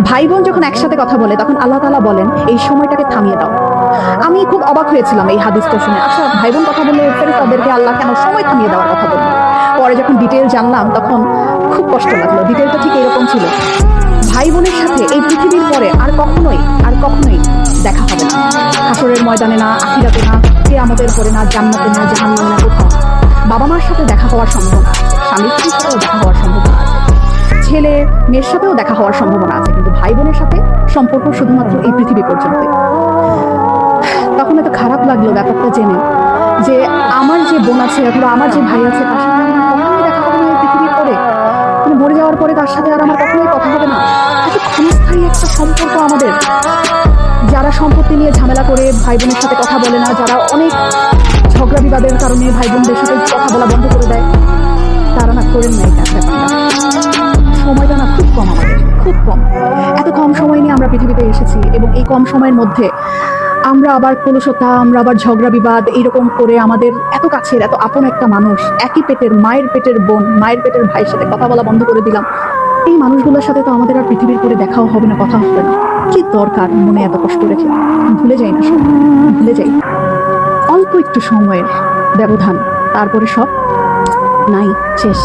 ভাই বোন যখন একসাথে কথা বলে তখন আল্লাহ তাআলা বলেন এই সময়টাকে থামিয়ে দাও। আমি খুব অবাক হয়েছিলাম এই হাদিসটা শুনে। আচ্ছা, ভাই বোন কথা বললে ফেরেশতাদেরকে আল্লাহ কেন সময় থামিয়ে দেওয়ার কথা বললেন? পরে যখন ডিটেল জানলাম তখন খুব কষ্ট লাগলো। ডিটেলটা ঠিক এরকম ছিল, ভাই বোনের সাথে এই পৃথিবীর পরে আর কখনোই দেখা হবে না। হাসরের ময়দানে না, আখিরাতে না, কিয়ামতের পরে না, জান্নাতে না, জাহান্নামে না, কোথাও। বাবা মার সাথে দেখা হওয়ার সম্ভাবনা আছে, স্বামী স্ত্রীর সাথেও দেখা হওয়ার সম্ভাবনা আছে, ছেলে মেয়ের সাথেও দেখা হওয়ার সম্ভাবনা আছে, কিন্তু ভাই বোনের সাথে সম্পর্ক শুধুমাত্র এই পৃথিবী পর্যন্ত। তখন এত খারাপ লাগলো ব্যাপারটা জেনে যে আমার যে বোন আছে অথবা আমার যে ভাই আছে তার সাথে আমার কখনোই দেখা হবে না এই পৃথিবীর পরে। মরে যাওয়ার পরে তার সাথে আর আমার কখনোই কথা হবে না। এত ক্ষণস্থায়ী একটা সম্পর্ক আমাদের। যারা সম্পত্তি নিয়ে ঝামেলা করে ভাই বোনের সাথে কথা বলে না, যারা অনেক ঝগড়া বিবাদের কারণে ভাই বোনদের সাথে কথা বলা বন্ধ করে দেয়, তারা না করেন না এটা ব্যাপারটা। সময়টা না খুব কম আমাদের, খুব কম। এত কম সময় নিয়ে আমরা পৃথিবীতে এসেছি এবং এই কম সময়ের মধ্যে আমরা আবার কলুষতা, আমরা আবার ঝগড়া বিবাদ এইরকম করে আমাদের এত কাছের এত আপন একটা মানুষ, একই পেটের মায়ের পেটের বোন, মায়ের পেটের ভাইয়ের সাথে কথা বলা বন্ধ করে দিলাম। এই মানুষগুলোর সাথে তো আমাদের আর পৃথিবীর করে দেখাও হবে না, কথা হবে না। কি দরকার মনে এত কষ্ট রেখে? ভুলে যাই না সব, ভুলে যাই। অল্প একটু সময়ের ব্যবধান, তারপরে সব নাই, শেষ।